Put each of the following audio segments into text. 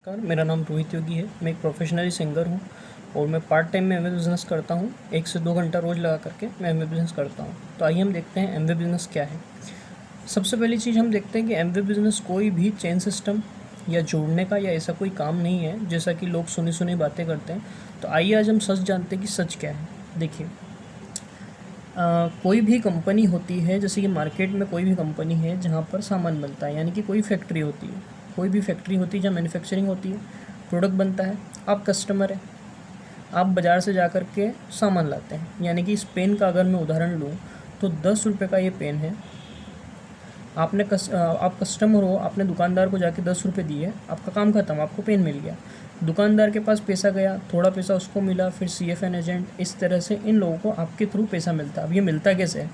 नमस्कार, मेरा नाम रोहित योगी है। मैं एक प्रोफेशनली सिंगर हूँ और मैं पार्ट टाइम में एमवे बिज़नेस करता हूँ। 1 से 2 घंटा रोज़ लगा करके मैं एमवे बिज़नेस करता हूँ। तो आइए हम देखते हैं एमवे बिज़नेस क्या है। सबसे पहली चीज़ हम देखते हैं कि एमवे बिज़नेस कोई भी चेन सिस्टम या जोड़ने का या ऐसा कोई काम नहीं है जैसा कि लोग सुनी सुनी बातें करते हैं। तो आइए आज हम सच जानते हैं कि सच क्या है। देखिए, कोई भी कंपनी होती है, जैसे कि मार्केट में कोई भी कंपनी है जहाँ पर सामान बनता है, यानी कि कोई फैक्ट्री होती है। कोई भी फैक्ट्री होती है जहाँ मैन्युफैक्चरिंग होती है, प्रोडक्ट बनता है। आप कस्टमर हैं, आप बाज़ार से जा कर के सामान लाते हैं। यानी कि इस पेन का अगर मैं उदाहरण लूँ तो 10 रुपये का ये पेन है। आप कस्टमर हो, आपने दुकानदार को जाके 10 रुपये दिए, आपका काम ख़त्म, आपको पेन मिल गया। दुकानदार के पास पैसा गया, थोड़ा पैसा उसको मिला, फिर CFN एजेंट, इस तरह से इन लोगों को आपके थ्रू पैसा मिलता है। अब ये मिलता कैसे है?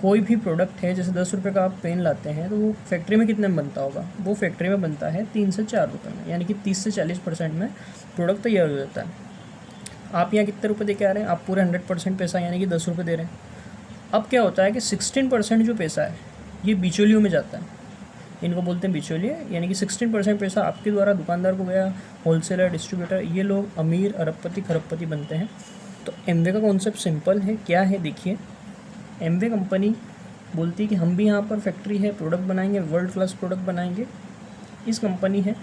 कोई भी प्रोडक्ट है, जैसे 10 रुपये का आप पेन लाते हैं तो वो फैक्ट्री में कितने में बनता होगा? वो फैक्ट्री में बनता है 3 से 4 रुपये में, यानी कि 30 से 40% में प्रोडक्ट तैयार हो जाता है। आप यहाँ कितने रुपये दे के आ रहे हैं? आप पूरे 100% पैसा यानी कि 10 रुपये दे रहे हैं। अब क्या होता है कि 16% जो पैसा है ये बिचौलियों में जाता है। इनको बोलते हैं बिचौलिए, यानी कि 16% पैसा आपके द्वारा दुकानदार को गया, होलसेलर, डिस्ट्रीब्यूटर, ये लोग अमीर, अरबपति, खरबपति बनते हैं। तो एमवे का कॉन्सेप्ट सिंपल है। क्या है? देखिए, एमवे कंपनी बोलती है कि हम भी यहाँ पर फैक्ट्री है, प्रोडक्ट बनाएंगे, वर्ल्ड क्लास प्रोडक्ट बनाएंगे। इस कंपनी है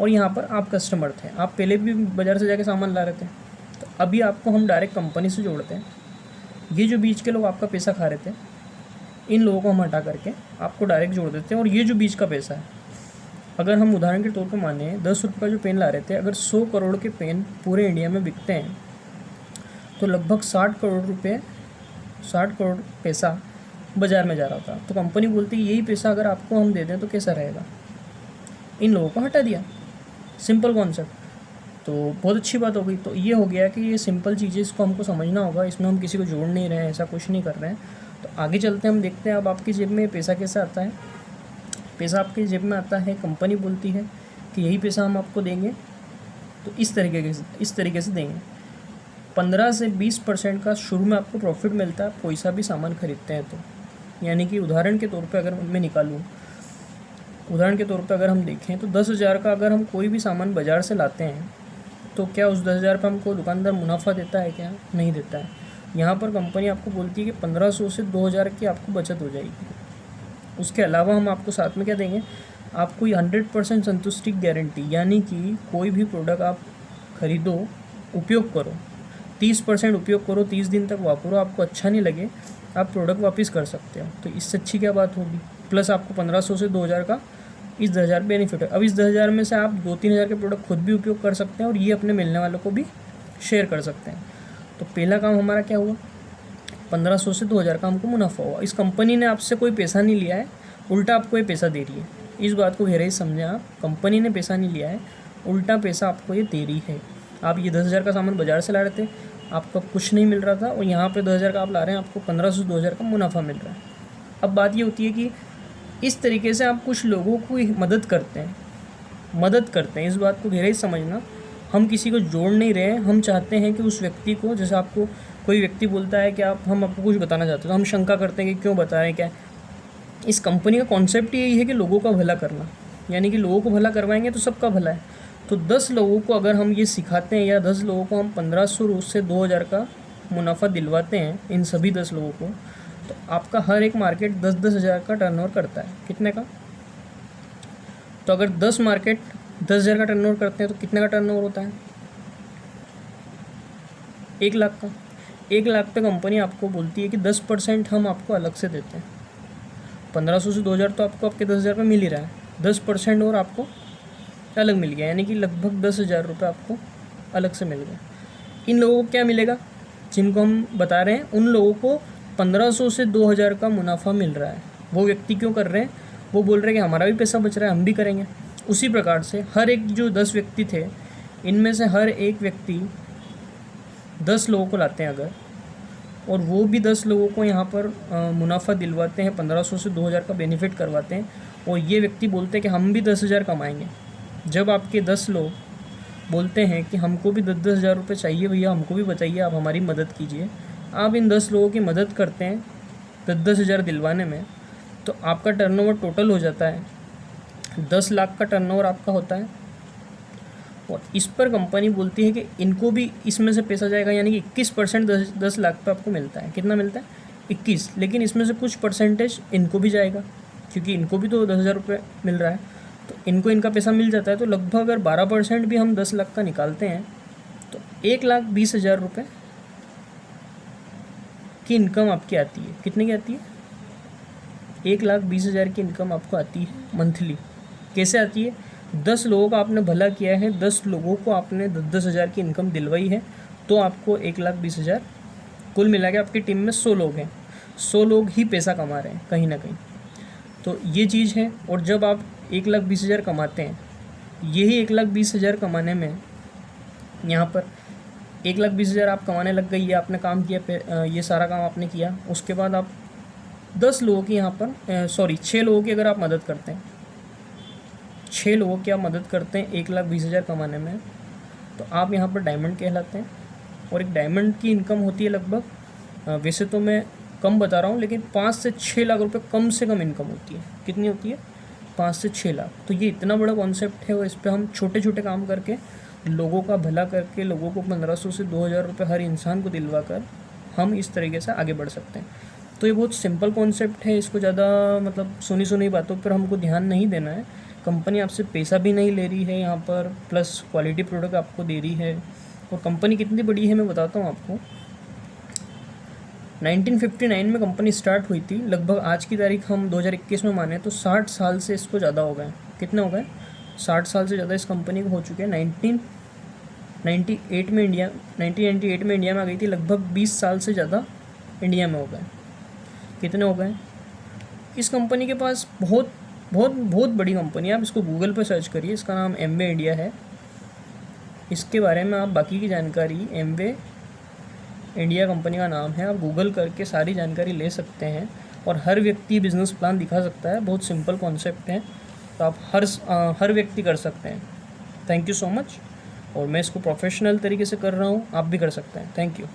और यहाँ पर आप कस्टमर थे, आप पहले भी बाज़ार से जाके सामान ला रहे थे। तो अभी आपको हम डायरेक्ट कंपनी से जोड़ते हैं। ये जो बीच के लोग आपका पैसा खा रहे थे, इन लोगों को हम हटा करके आपको डायरेक्ट जोड़ देते हैं। और ये जो बीच का पैसा है, अगर हम उदाहरण के तौर पर माने 10 रुपये का जो पेन ला रहे थे, अगर 100 करोड़ के पेन पूरे इंडिया में बिकते हैं तो लगभग 60 करोड़ पैसा बाज़ार में जा रहा था। तो कंपनी बोलती है यही पैसा अगर आपको हम दे दें तो कैसा रहेगा? इन लोगों को हटा दिया। Simple concept. तो बहुत अच्छी बात हो गई। तो ये हो गया कि ये सिंपल चीज़ें, इसको हमको समझना होगा। इसमें हम किसी को जोड़ नहीं रहे हैं, ऐसा कुछ नहीं कर रहे हैं। तो आगे चलते हैं, हम देखते हैं अब आपकी जेब में पैसा कैसे आता है। पैसा आपकी जेब में आता है, कंपनी बोलती है कि यही पैसा हम आपको देंगे, तो इस तरीके से देंगे। 15 से 20% का शुरू में आपको प्रॉफिट मिलता है, कोई सा भी सामान खरीदते हैं तो। यानी कि उदाहरण के तौर पे अगर मैं निकालूं, उदाहरण के तौर पे अगर हम देखें तो 10,000 का अगर हम कोई भी सामान बाज़ार से लाते हैं तो क्या उस 10,000 पर हमको दुकानदार मुनाफा देता है? क्या नहीं देता है। यहाँ पर कंपनी आपको बोलती है कि 1500 से 2,000 की आपको बचत हो जाएगी। उसके अलावा हम आपको साथ में क्या देंगे? आपको 100% संतुष्टि गारंटी, यानी कि कोई भी प्रोडक्ट आप खरीदो, उपयोग करो, 30% उपयोग करो, 30 दिन तक वापरो, आपको अच्छा नहीं लगे आप प्रोडक्ट वापस कर सकते हो। तो इससे अच्छी क्या बात होगी? प्लस आपको 1500 से 2,000 का इस 10,000 बेनिफिट है। अब इस 10,000 में से आप 2-3 हज़ार के प्रोडक्ट खुद भी उपयोग कर सकते हैं और ये अपने मिलने वालों को भी शेयर कर सकते हैं। तो पहला काम हमारा क्या हुआ? 1500 से 2,000 का हमको मुनाफा हुआ। इस कंपनी ने आपसे कोई पैसा नहीं लिया है, उल्टा आपको ये पैसा दे रही है। इस बात को गहराई से समझें आप। कंपनी ने पैसा नहीं लिया है, उल्टा पैसा आपको ये दे रही है। आप ये 10,000 का सामान बाज़ार से ला रहे थे, आपको कुछ नहीं मिल रहा था, और यहाँ पे 10,000 का आप ला रहे हैं, आपको 1500 से 2,000 का मुनाफा मिल रहा है। अब बात ये होती है कि इस तरीके से आप कुछ लोगों को मदद करते हैं। इस बात को गहराई से समझना। हम किसी को जोड़ नहीं रहे हैं, हम चाहते हैं कि उस व्यक्ति को, जैसे आपको कोई व्यक्ति बोलता है कि हम आपको कुछ बताना चाहते हैं, तो हम शंका करते हैं कि क्यों बता रहे हैं, क्या। इस कंपनी का कॉन्सेप्ट यही है कि लोगों का भला करना, यानी कि लोगों को भला करवाएंगे तो सबका भला है। तो 10 लोगों को अगर हम ये सिखाते हैं, या 10 लोगों को हम 1500 से 2,000 का मुनाफा दिलवाते हैं, इन सभी 10 लोगों को, तो आपका हर एक मार्केट 10-10 हज़ार का टर्नओवर करता है। कितने का? तो अगर 10 मार्केट 10,000 का टर्नओवर करते हैं तो कितने का टर्नओवर होता है? 1 लाख का। 1 लाख पे कंपनी आपको बोलती है कि 10% हम आपको अलग से देते हैं। 1500 से 2,000 तो आपको आपके 10,000 में मिल ही रहा है, 10% और आपको अलग मिल गया, यानी कि लगभग 10,000 रुपये आपको अलग से मिल गया। इन लोगों को क्या मिलेगा? जिनको हम बता रहे हैं उन लोगों को 1500 से 2,000 का मुनाफा मिल रहा है। वो व्यक्ति क्यों कर रहे हैं? वो बोल रहे हैं कि हमारा भी पैसा बच रहा है, हम भी करेंगे। उसी प्रकार से हर एक जो 10 व्यक्ति थे, इनमें से हर एक व्यक्ति 10 लोगों को लाते हैं अगर, और वो भी 10 लोगों को यहाँ पर मुनाफा दिलवाते हैं, 1500 से 2,000 का बेनिफिट करवाते हैं, और ये व्यक्ति बोलते हैं कि हम भी 10,000 कमाएंगे। जब आपके 10 लोग बोलते हैं कि हमको भी 10-10 हज़ार रुपये चाहिए भैया, हमको भी बताइए, आप हमारी मदद कीजिए, आप इन 10 लोगों की मदद करते हैं 10-10 हज़ार दिलवाने में, तो आपका टर्नओवर टोटल हो जाता है 10 लाख का टर्नओवर आपका होता है। और इस पर कंपनी बोलती है कि इनको भी इसमें से पैसा जाएगा, यानी कि 21% 10 लाख पे आपको मिलता है। कितना मिलता है? 21। लेकिन इसमें से कुछ परसेंटेज इनको भी जाएगा, क्योंकि इनको भी तो 10,000 रुपये मिल रहा है, तो इनको इनका पैसा मिल जाता है। तो लगभग अगर 12% भी हम 10 लाख का निकालते हैं तो 1,20,000 रुपये की इनकम आपकी आती है। कितने की आती है? 1,20,000 की इनकम आपको आती है मंथली। कैसे आती है? 10 लोगों का आपने भला किया है, 10 लोगों को आपने 10,000 की इनकम दिलवाई है, तो आपको 1,20,000। कुल मिला के आपकी टीम में 100 लोग हैं, 100 लोग ही पैसा कमा रहे हैं कहीं ना कहीं। तो ये चीज़ है। और जब आप 1,20,000 कमाते हैं, यही 1,20,000 कमाने में यहाँ पर 1,20,000 आप कमाने लग गई, ये आपने काम किया, ये सारा काम आपने किया। उसके बाद आप 10 लोगों की यहाँ पर 6 लोगों की अगर आप मदद करते हैं, 6 लोगों की आप मदद करते हैं 1,20,000 कमाने में, तो आप यहाँ पर डायमंड कहलाते हैं। और एक डायमंड की इनकम होती है लगभग, वैसे तो मैं कम बता रहा हूँ, लेकिन 5 से 6 लाख रुपए कम से कम इनकम होती है। कितनी होती है? 5 से 6 लाख। तो ये इतना बड़ा कॉन्सेप्ट है, और इस पर हम छोटे छोटे काम करके, लोगों का भला करके, लोगों को 1,500 से 2,000 रुपये हर इंसान को दिलवा कर हम इस तरीके से आगे बढ़ सकते हैं। तो ये बहुत सिंपल कॉन्सेप्ट है, इसको ज़्यादा मतलब सुनी बातों पर हमको ध्यान नहीं देना है। कंपनी आपसे पैसा भी नहीं ले रही है यहाँ पर, प्लस क्वालिटी प्रोडक्ट आपको दे रही है। और कंपनी कितनी बड़ी है मैं बताता हूँ आपको। 1959 में कंपनी स्टार्ट हुई थी। लगभग आज की तारीख हम 2021 में माने तो 60 साल से इसको ज़्यादा हो गए। कितने हो गए? 60 साल से ज़्यादा इस कंपनी को हो चुके हैं। 1998 में इंडिया में आ गई थी। लगभग 20 साल से ज़्यादा इंडिया में हो गए। कितने हो गए? इस कंपनी के पास बहुत बहुत बहुत बड़ी कंपनी है। आप इसको गूगल पर सर्च करिए, इसका नाम एमवे इंडिया है। इसके बारे में आप बाकी की जानकारी, एमवे इंडिया कंपनी का नाम है, आप गूगल करके सारी जानकारी ले सकते हैं। और हर व्यक्ति बिजनेस प्लान दिखा सकता है। बहुत सिंपल कॉन्सेप्ट है, तो आप हर व्यक्ति कर सकते हैं। Thank you so much. और मैं इसको प्रोफेशनल तरीके से कर रहा हूँ, आप भी कर सकते हैं। Thank you.